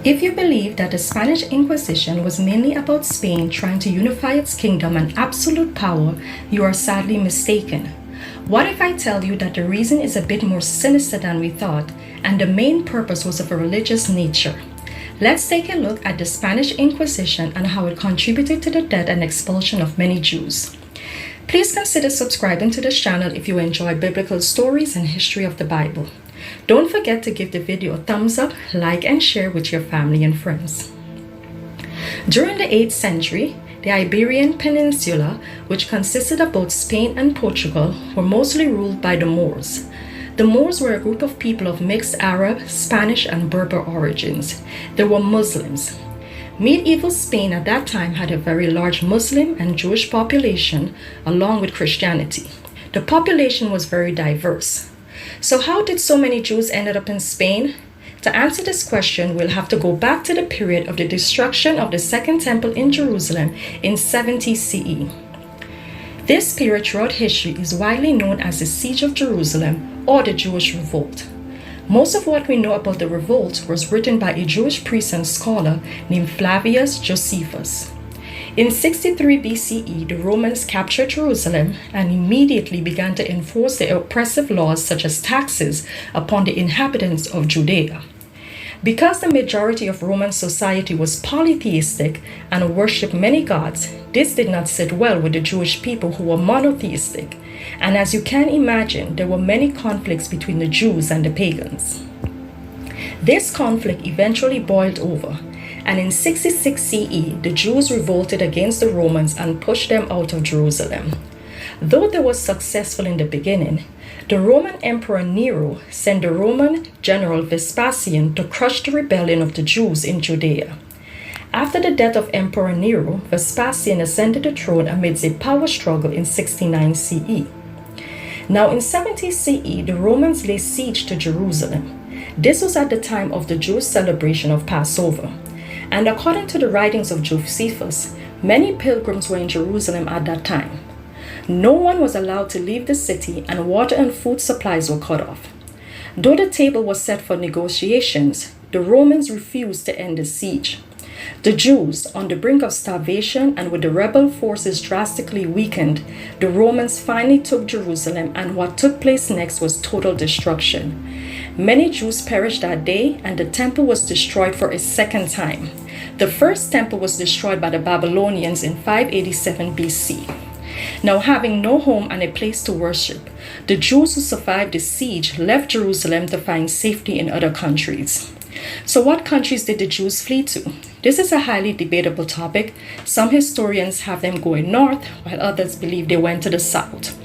If you believe that the Spanish Inquisition was mainly about Spain trying to unify its kingdom and absolute power, you are sadly mistaken. What if I tell you that the reason is a bit more sinister than we thought, and the main purpose was of a religious nature? Let's take a look at the Spanish Inquisition and how it contributed to the death and expulsion of many Jews. Please consider subscribing to this channel if you enjoy biblical stories and history of the Bible. Don't forget to give the video a thumbs up, like, and share with your family and friends. During the 8th century, the Iberian Peninsula, which consisted of both Spain and Portugal, were mostly ruled by the Moors. The Moors were a group of people of mixed Arab, Spanish, and Berber origins. They were Muslims. Medieval Spain at that time had a very large Muslim and Jewish population, along with Christianity. The population was very diverse. So how did so many Jews end up in Spain? To answer this question, we'll have to go back to the period of the destruction of the Second Temple in Jerusalem in 70 CE. This period throughout history is widely known as the Siege of Jerusalem or the Jewish Revolt. Most of what we know about the revolt was written by a Jewish priest and scholar named Flavius Josephus. In 63 BCE, the Romans captured Jerusalem and immediately began to enforce their oppressive laws such as taxes upon the inhabitants of Judea. Because the majority of Roman society was polytheistic and worshipped many gods, this did not sit well with the Jewish people who were monotheistic. And as you can imagine, there were many conflicts between the Jews and the pagans. This conflict eventually boiled over, and in 66 CE, the Jews revolted against the Romans and pushed them out of Jerusalem. Though they were successful in the beginning, the Roman Emperor Nero sent the Roman general Vespasian to crush the rebellion of the Jews in Judea. After the death of Emperor Nero, Vespasian ascended the throne amidst a power struggle in 69 CE. Now in 70 CE, the Romans laid siege to Jerusalem. This was at the time of the Jewish celebration of Passover. And according to the writings of Josephus, many pilgrims were in Jerusalem at that time. No one was allowed to leave the city, and water and food supplies were cut off. Though the table was set for negotiations, the Romans refused to end the siege. The Jews, on the brink of starvation and with the rebel forces drastically weakened, the Romans finally took Jerusalem, and what took place next was total destruction. Many Jews perished that day, and the temple was destroyed for a second time. The first temple was destroyed by the Babylonians in 587 BC. Now, having no home and a place to worship, the Jews who survived the siege left Jerusalem to find safety in other countries. So what countries did the Jews flee to? This is a highly debatable topic. Some historians have them going north, while others believe they went to the south.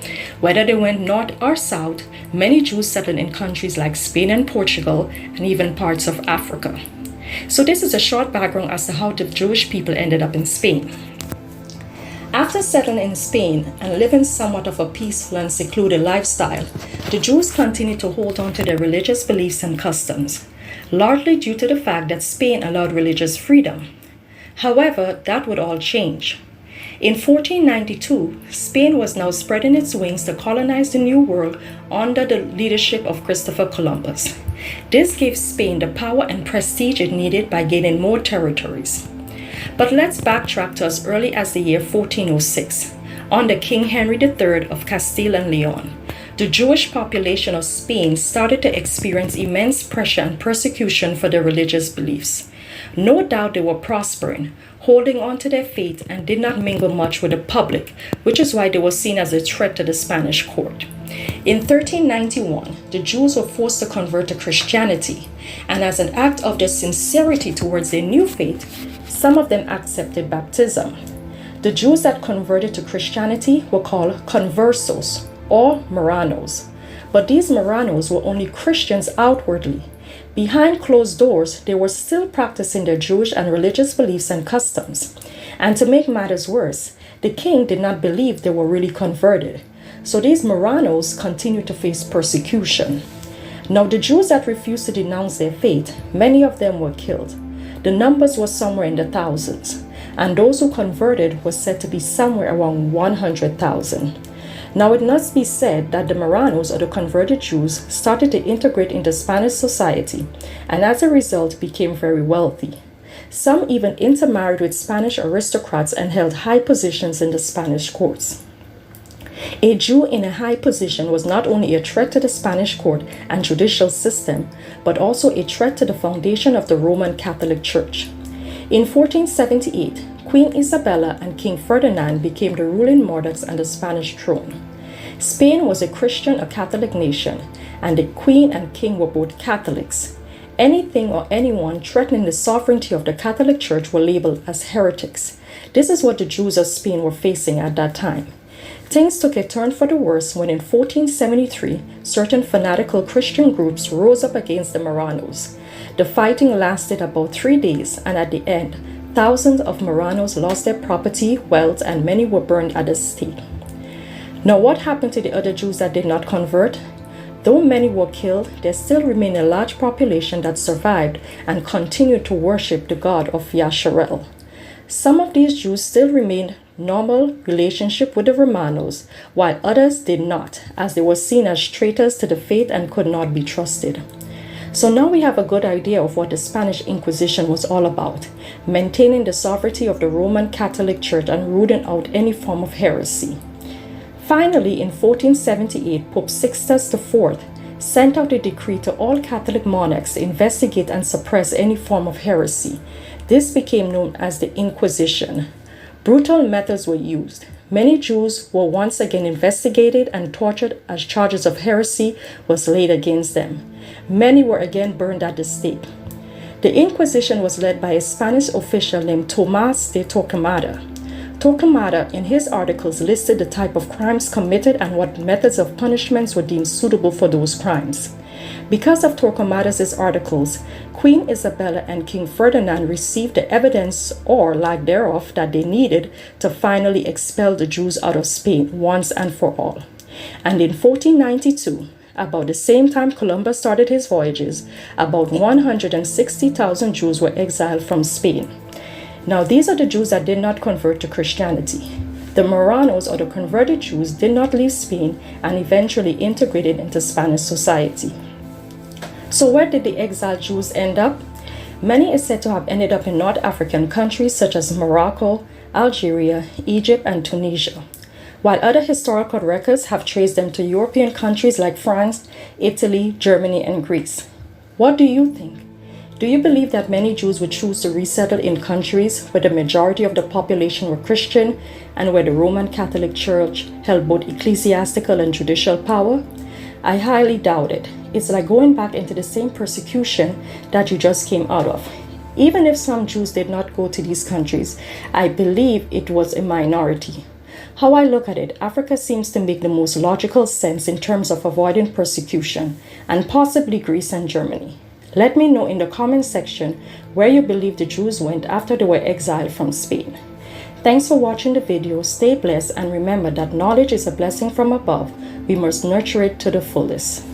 Whether they went north or south, many Jews settled in countries like Spain and Portugal, and even parts of Africa. So this is a short background as to how the Jewish people ended up in Spain. After settling in Spain and living somewhat of a peaceful and secluded lifestyle, the Jews continued to hold on to their religious beliefs and customs, largely due to the fact that Spain allowed religious freedom. However, that would all change. In 1492, Spain was now spreading its wings to colonize the New World under the leadership of Christopher Columbus. This gave Spain the power and prestige it needed by gaining more territories. But let's backtrack to as early as the year 1406, under King Henry III of Castile and Leon. The Jewish population of Spain started to experience immense pressure and persecution for their religious beliefs. No doubt they were prospering, holding on to their faith, and did not mingle much with the public, which is why they were seen as a threat to the Spanish court. In 1391, the Jews were forced to convert to Christianity, and as an act of their sincerity towards their new faith, some of them accepted baptism. The Jews that converted to Christianity were called conversos, or Merranos. But these Merranos were only Christians outwardly. Behind closed doors, they were still practicing their Jewish and religious beliefs and customs. And to make matters worse, the king did not believe they were really converted. So these Merranos continued to face persecution. Now the Jews that refused to denounce their faith, many of them were killed. The numbers were somewhere in the thousands, and those who converted were said to be somewhere around 100,000. Now, it must be said that the Merranos, or the converted Jews, started to integrate into Spanish society and as a result became very wealthy. Some even intermarried with Spanish aristocrats and held high positions in the Spanish courts. A Jew in a high position was not only a threat to the Spanish court and judicial system, but also a threat to the foundation of the Roman Catholic Church. In 1478, Queen Isabella and King Ferdinand became the ruling monarchs on the Spanish throne. Spain was a Christian or Catholic nation, and the Queen and King were both Catholics. Anything or anyone threatening the sovereignty of the Catholic Church were labeled as heretics. This is what the Jews of Spain were facing at that time. Things took a turn for the worse when in 1473, certain fanatical Christian groups rose up against the Merranos. The fighting lasted about 3 days, and at the end, thousands of Merranos lost their property, wealth, and many were burned at the stake. Now, what happened to the other Jews that did not convert? Though many were killed, there still remained a large population that survived and continued to worship the god of Yasharel. Some of these Jews still remained normal relationship with the Romanos, while others did not, as they were seen as traitors to the faith and could not be trusted. So now we have a good idea of what the Spanish Inquisition was all about, maintaining the sovereignty of the Roman Catholic Church and rooting out any form of heresy. Finally, in 1478, Pope Sixtus the IV sent out a decree to all Catholic monarchs to investigate and suppress any form of heresy. This became known as the Inquisition. Brutal methods were used. Many Jews were once again investigated and tortured as charges of heresy was laid against them. Many were again burned at the stake. The Inquisition was led by a Spanish official named Tomás de Torquemada. Torquemada, in his articles, listed the type of crimes committed and what methods of punishments were deemed suitable for those crimes. Because of Torquemada's articles, Queen Isabella and King Ferdinand received the evidence or lack thereof that they needed to finally expel the Jews out of Spain once and for all. And in 1492, about the same time Columbus started his voyages, about 160,000 Jews were exiled from Spain. Now, these are the Jews that did not convert to Christianity. The Merranos, or the converted Jews, did not leave Spain and eventually integrated into Spanish society. So where did the exiled Jews end up? Many is said to have ended up in North African countries such as Morocco, Algeria, Egypt, and Tunisia, while other historical records have traced them to European countries like France, Italy, Germany, and Greece. What do you think? Do you believe that many Jews would choose to resettle in countries where the majority of the population were Christian and where the Roman Catholic Church held both ecclesiastical and judicial power? I highly doubt it. It's like going back into the same persecution that you just came out of. Even if some Jews did not go to these countries, I believe it was a minority. How I look at it, Africa seems to make the most logical sense in terms of avoiding persecution, and possibly Greece and Germany. Let me know in the comment section where you believe the Jews went after they were exiled from Spain. Thanks for watching the video. Stay blessed and remember that knowledge is a blessing from above. We must nurture it to the fullest.